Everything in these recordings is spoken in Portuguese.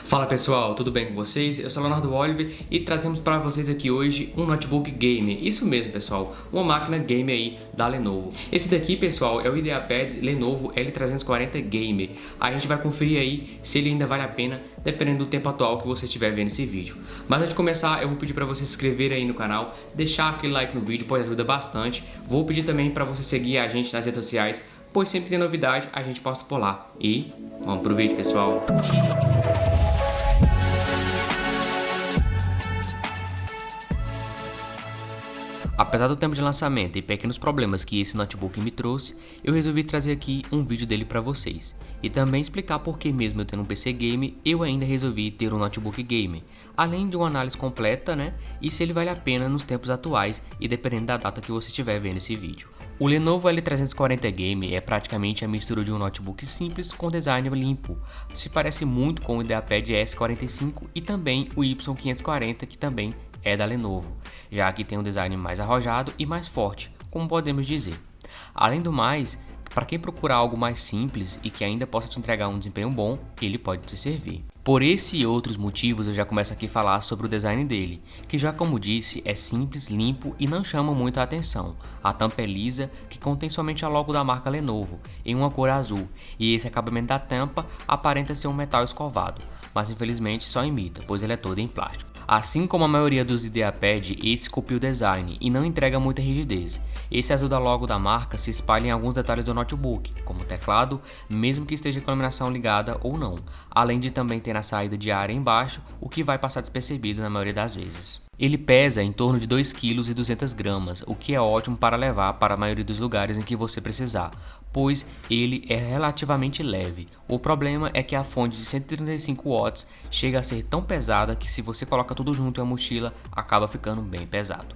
Fala pessoal, tudo bem com vocês? Eu sou o Leonardo Oliver e trazemos para vocês aqui hoje um notebook gamer. Isso mesmo pessoal, uma máquina gamer aí da Lenovo. Esse daqui pessoal é o IdeaPad Lenovo L340 Gamer. A gente vai conferir aí se ele ainda vale a pena, dependendo do tempo atual que você estiver vendo esse vídeo. Mas antes de começar eu vou pedir para você se inscrever aí no canal, deixar aquele like no vídeo, pois ajuda bastante. Vou pedir também para você seguir a gente nas redes sociais, pois sempre que tem novidade a gente posta por lá. E vamos pro vídeo pessoal. Apesar do tempo de lançamento e pequenos problemas que esse notebook me trouxe, eu resolvi trazer aqui um vídeo dele para vocês. E também explicar por que mesmo eu tendo um PC game, eu ainda resolvi ter um notebook game. Além de uma análise completa, e se ele vale a pena nos tempos atuais e dependendo da data que você estiver vendo esse vídeo. O Lenovo L340 Game é praticamente a mistura de um notebook simples com design limpo. Se parece muito com o IdeaPad S45 e também o Y540, que também é da Lenovo, já que tem um design mais arrojado e mais forte, como podemos dizer. Além do mais, para quem procura algo mais simples e que ainda possa te entregar um desempenho bom, ele pode te servir. Por esse e outros motivos eu já começo aqui a falar sobre o design dele, que já como disse é simples, limpo e não chama muito a atenção. A tampa é lisa, que contém somente a logo da marca Lenovo, em uma cor azul, e esse acabamento da tampa aparenta ser um metal escovado, mas infelizmente só imita, pois ele é todo em plástico. Assim como a maioria dos IdeaPad, esse copia o design e não entrega muita rigidez. Esse azul da logo da marca se espalha em alguns detalhes do notebook, como o teclado, mesmo que esteja com a iluminação ligada ou não, além de também ter a saída de ar embaixo, o que vai passar despercebido na maioria das vezes. Ele pesa em torno de 2,2 kg, o que é ótimo para levar para a maioria dos lugares em que você precisar, pois ele é relativamente leve. O problema é que a fonte de 135 watts chega a ser tão pesada que se você coloca tudo junto em uma mochila, acaba ficando bem pesado.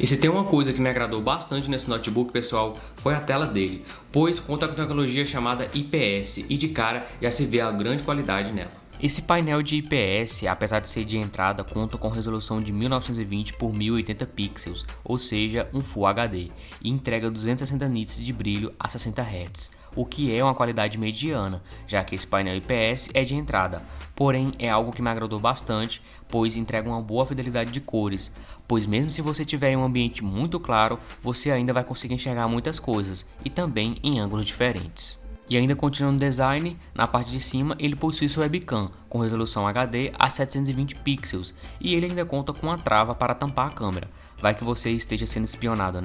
E se tem uma coisa que me agradou bastante nesse notebook, pessoal, foi a tela dele, pois conta com tecnologia chamada IPS e de cara já se vê a grande qualidade nela. Esse painel de IPS, apesar de ser de entrada, conta com resolução de 1920 por 1080 pixels, ou seja, um Full HD, e entrega 260 nits de brilho a 60 Hz, o que é uma qualidade mediana, já que esse painel IPS é de entrada, porém é algo que me agradou bastante, pois entrega uma boa fidelidade de cores, pois mesmo se você tiver em um ambiente muito claro, você ainda vai conseguir enxergar muitas coisas, e também em ângulos diferentes. E ainda continuando o design, na parte de cima ele possui sua webcam com resolução HD a 720 pixels e ele ainda conta com uma trava para tampar a câmera, vai que você esteja sendo espionado,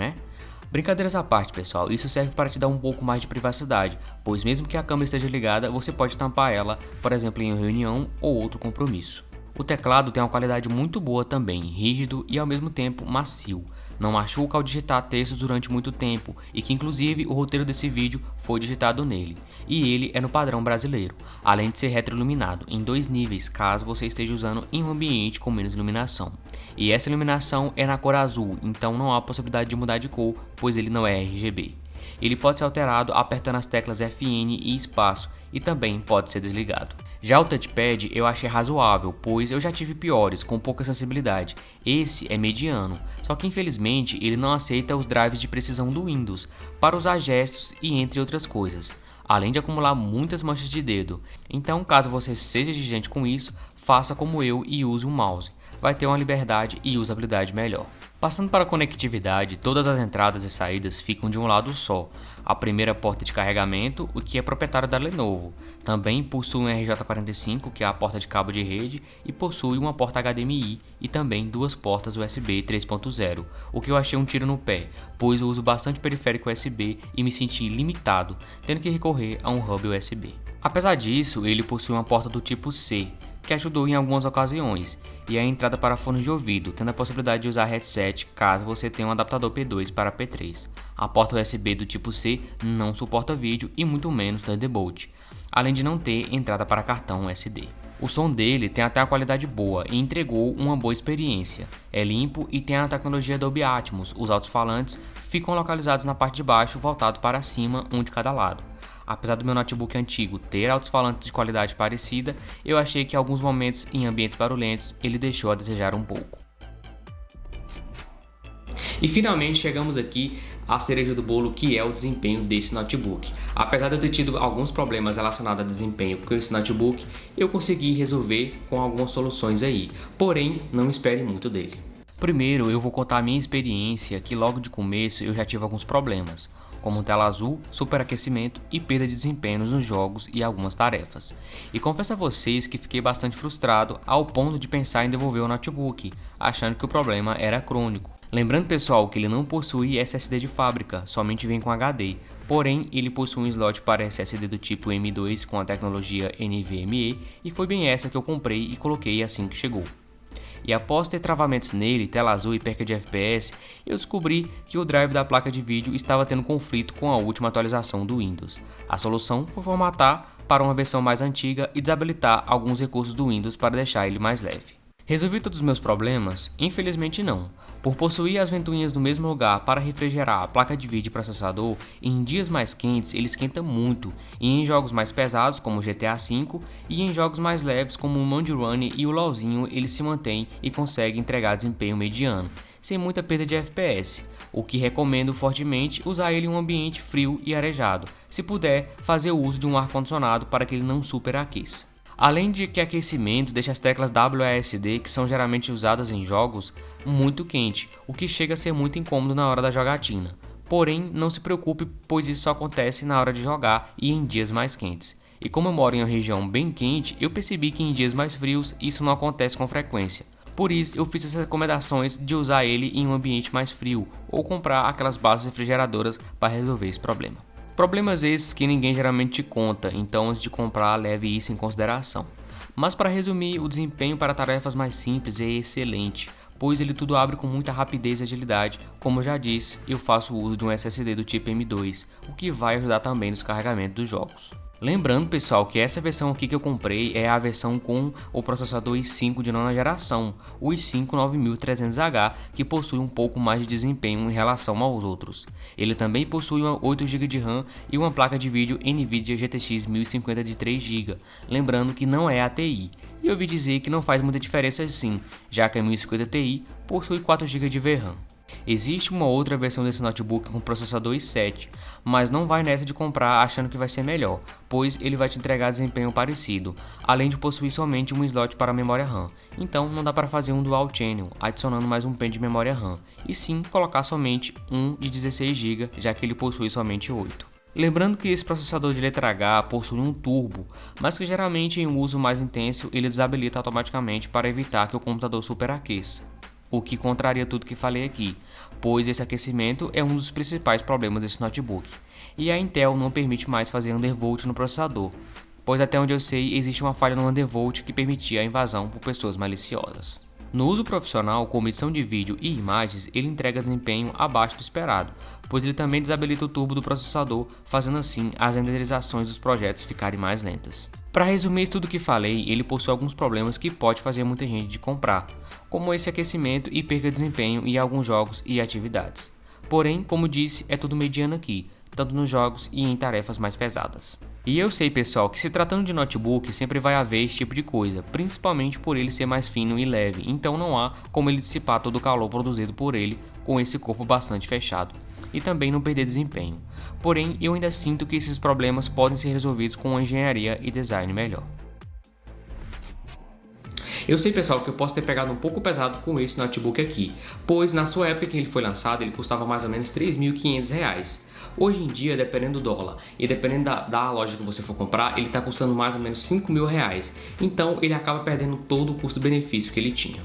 Brincadeiras à parte pessoal, isso serve para te dar um pouco mais de privacidade, pois mesmo que a câmera esteja ligada, você pode tampar ela, por exemplo em uma reunião ou outro compromisso. O teclado tem uma qualidade muito boa também, rígido e ao mesmo tempo macio. Não machuca ao digitar textos durante muito tempo e que inclusive o roteiro desse vídeo foi digitado nele. E ele é no padrão brasileiro, além de ser retroiluminado em 2 níveis caso você esteja usando em um ambiente com menos iluminação. E essa iluminação é na cor azul, então não há possibilidade de mudar de cor, pois ele não é RGB. Ele pode ser alterado apertando as teclas FN e espaço e também pode ser desligado. Já o touchpad eu achei razoável, pois eu já tive piores, com pouca sensibilidade. Esse é mediano, só que infelizmente ele não aceita os drives de precisão do Windows, para usar gestos e entre outras coisas, além de acumular muitas manchas de dedo. Então caso você seja exigente com isso, faça como eu e use um mouse, vai ter uma liberdade e usabilidade melhor. Passando para a conectividade, todas as entradas e saídas ficam de um lado só. A primeira porta de carregamento, o que é proprietário da Lenovo. Também possui um RJ45, que é a porta de cabo de rede, e possui uma porta HDMI e também 2 portas USB 3.0, o que eu achei um tiro no pé, pois eu uso bastante periférico USB e me senti limitado, tendo que recorrer a um hub USB. Apesar disso, ele possui uma porta do tipo C, que ajudou em algumas ocasiões, e a entrada para fones de ouvido, tendo a possibilidade de usar headset caso você tenha um adaptador P2 para P3. A porta USB do tipo C não suporta vídeo e muito menos Thunderbolt, além de não ter entrada para cartão SD. O som dele tem até uma qualidade boa e entregou uma boa experiência. É limpo e tem a tecnologia Dolby Atmos, os alto-falantes ficam localizados na parte de baixo voltado para cima, um de cada lado. Apesar do meu notebook antigo ter alto-falantes de qualidade parecida, eu achei que em alguns momentos em ambientes barulhentos ele deixou a desejar um pouco. E finalmente chegamos aqui a cereja do bolo, que é o desempenho desse notebook. Apesar de eu ter tido alguns problemas relacionados a desempenho com esse notebook, eu consegui resolver com algumas soluções aí, porém não espere muito dele. Primeiro eu vou contar a minha experiência, que logo de começo eu já tive alguns problemas, como tela azul, superaquecimento e perda de desempenho nos jogos e algumas tarefas. E confesso a vocês que fiquei bastante frustrado ao ponto de pensar em devolver o notebook, achando que o problema era crônico. Lembrando, pessoal, que ele não possui SSD de fábrica, somente vem com HD, porém ele possui um slot para SSD do tipo M2 com a tecnologia NVMe, e foi bem essa que eu comprei e coloquei assim que chegou. E após ter travamentos nele, tela azul e perca de FPS, eu descobri que o drive da placa de vídeo estava tendo conflito com a última atualização do Windows. A solução foi formatar para uma versão mais antiga e desabilitar alguns recursos do Windows para deixar ele mais leve. Resolvi todos os meus problemas? Infelizmente não. Por possuir as ventoinhas do mesmo lugar para refrigerar a placa de vídeo e processador, em dias mais quentes ele esquenta muito, e em jogos mais pesados como o GTA V, e em jogos mais leves como o Mud Run e o LoLzinho, ele se mantém e consegue entregar desempenho mediano, sem muita perda de FPS, o que recomendo fortemente usar ele em um ambiente frio e arejado, se puder fazer o uso de um ar-condicionado para que ele não superaqueça. Além de que aquecimento deixa as teclas WASD, que são geralmente usadas em jogos, muito quente, o que chega a ser muito incômodo na hora da jogatina. Porém, não se preocupe, pois isso só acontece na hora de jogar e em dias mais quentes. E como eu moro em uma região bem quente, eu percebi que em dias mais frios isso não acontece com frequência. Por isso, eu fiz essas recomendações de usar ele em um ambiente mais frio, ou comprar aquelas bases refrigeradoras para resolver esse problema. Problemas esses que ninguém geralmente te conta, então antes de comprar leve isso em consideração. Mas para resumir, o desempenho para tarefas mais simples é excelente, pois ele tudo abre com muita rapidez e agilidade. Como eu já disse, eu faço uso de um SSD do tipo M2, o que vai ajudar também no descarregamento dos jogos. Lembrando, pessoal, que essa versão aqui que eu comprei é a versão com o processador i5 de nona geração, o i5 9300H, que possui um pouco mais de desempenho em relação aos outros. Ele também possui uma 8 GB de RAM e uma placa de vídeo Nvidia GTX 1050 de 3 GB, lembrando que não é a TI. E eu ouvi dizer que não faz muita diferença sim, já que a 1050 Ti possui 4 GB de VRAM. Existe uma outra versão desse notebook com processador i7, mas não vai nessa de comprar achando que vai ser melhor, pois ele vai te entregar desempenho parecido, além de possuir somente um slot para memória RAM. Então não dá para fazer um dual channel, adicionando mais um pen de memória RAM, e sim colocar somente um de 16 GB, já que ele possui somente 8. Lembrando que esse processador de letra H possui um turbo, mas que geralmente em um uso mais intenso ele desabilita automaticamente para evitar que o computador superaqueça, o que contraria tudo que falei aqui, pois esse aquecimento é um dos principais problemas desse notebook. E a Intel não permite mais fazer undervolt no processador, pois até onde eu sei existe uma falha no undervolt que permitia a invasão por pessoas maliciosas. No uso profissional, como edição de vídeo e imagens, ele entrega desempenho abaixo do esperado, pois ele também desabilita o turbo do processador, fazendo assim as renderizações dos projetos ficarem mais lentas. Para resumir tudo que falei, ele possui alguns problemas que pode fazer muita gente de comprar, como esse aquecimento e perda de desempenho em alguns jogos e atividades. Porém, como disse, é tudo mediano aqui, tanto nos jogos e em tarefas mais pesadas. E eu sei, pessoal, que se tratando de notebook sempre vai haver esse tipo de coisa, principalmente por ele ser mais fino e leve, então não há como ele dissipar todo o calor produzido por ele com esse corpo bastante fechado, e também não perder desempenho. Porém, eu ainda sinto que esses problemas podem ser resolvidos com uma engenharia e design melhor. Eu sei, pessoal, que eu posso ter pegado um pouco pesado com esse notebook aqui, pois na sua época que ele foi lançado ele custava mais ou menos R$ 3.500. Hoje em dia, dependendo do dólar e dependendo da loja que você for comprar, ele está custando mais ou menos R$ 5.000, então ele acaba perdendo todo o custo-benefício que ele tinha.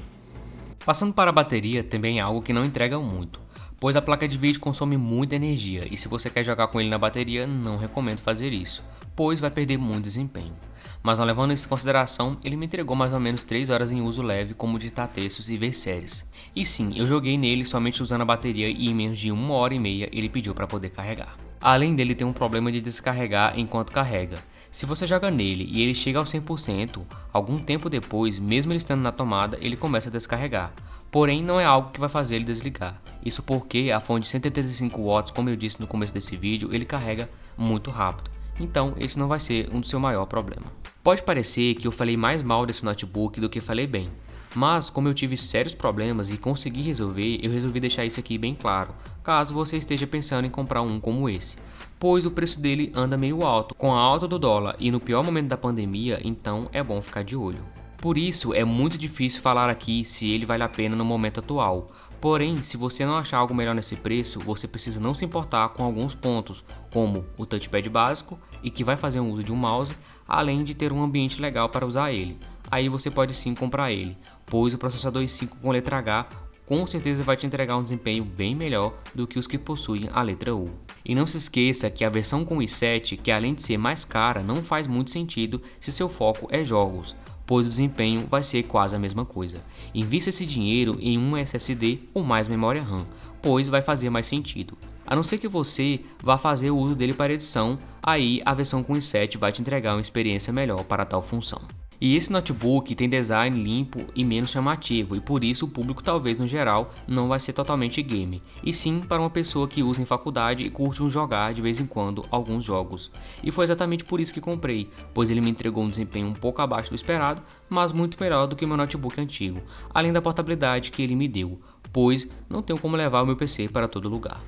Passando para a bateria, também é algo que não entrega muito, pois a placa de vídeo consome muita energia e se você quer jogar com ele na bateria, não recomendo fazer isso, pois vai perder muito desempenho. Mas não levando isso em consideração, ele me entregou mais ou menos 3 horas em uso leve como digitar textos e ver séries. E sim, eu joguei nele somente usando a bateria e em menos de 1h30 ele pediu para poder carregar. Além dele ter um problema de descarregar enquanto carrega. Se você joga nele e ele chega ao 100%, algum tempo depois, mesmo ele estando na tomada, ele começa a descarregar. Porém, não é algo que vai fazer ele desligar. Isso porque a fonte de 185 watts, como eu disse no começo desse vídeo, ele carrega muito rápido. Então, esse não vai ser um do seu maior problema. Pode parecer que eu falei mais mal desse notebook do que falei bem, Mas como eu tive sérios problemas e consegui resolver, eu resolvi deixar isso aqui bem claro, caso você esteja pensando em comprar um como esse, pois o preço dele anda meio alto, com a alta do dólar e no pior momento da pandemia, então é bom ficar de olho. Por isso é muito difícil falar aqui se ele vale a pena no momento atual. Porém, se você não achar algo melhor nesse preço, você precisa não se importar com alguns pontos, como o touchpad básico e que vai fazer um uso de um mouse, além de ter um ambiente legal para usar ele. Aí você pode sim comprar ele, pois o processador i5 com letra H com certeza vai te entregar um desempenho bem melhor do que os que possuem a letra U. E não se esqueça que a versão com i7, que além de ser mais cara, não faz muito sentido se seu foco é jogos, pois o desempenho vai ser quase a mesma coisa. Invista esse dinheiro em um SSD ou mais memória RAM, pois vai fazer mais sentido. A não ser que você vá fazer o uso dele para edição, aí a versão com i7 vai te entregar uma experiência melhor para tal função. E esse notebook tem design limpo e menos chamativo, e por isso o público talvez no geral não vai ser totalmente game, e sim para uma pessoa que usa em faculdade e curte jogar de vez em quando alguns jogos. E foi exatamente por isso que comprei, pois ele me entregou um desempenho um pouco abaixo do esperado, mas muito melhor do que o meu notebook antigo, além da portabilidade que ele me deu, pois não tenho como levar o meu PC para todo lugar.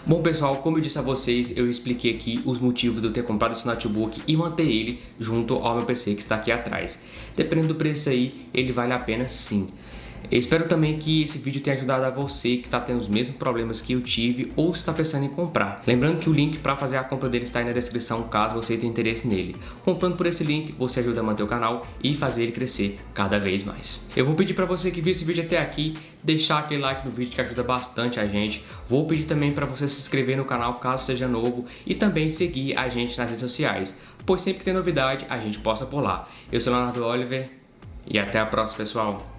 Bom pessoal, como eu disse a vocês, eu expliquei aqui os motivos de eu ter comprado esse notebook e manter ele junto ao meu PC que está aqui atrás. Dependendo do preço aí, ele vale a pena sim. Eu espero também que esse vídeo tenha ajudado a você que está tendo os mesmos problemas que eu tive ou está pensando em comprar. Lembrando que o link para fazer a compra dele está aí na descrição caso você tenha interesse nele. Comprando por esse link, você ajuda a manter o canal e fazer ele crescer cada vez mais. Eu vou pedir para você que viu esse vídeo até aqui, deixar aquele like no vídeo que ajuda bastante a gente. Vou pedir também para você se inscrever no canal caso seja novo e também seguir a gente nas redes sociais, pois sempre que tem novidade a gente posta por lá. Eu sou Leonardo Oliver e até a próxima, pessoal.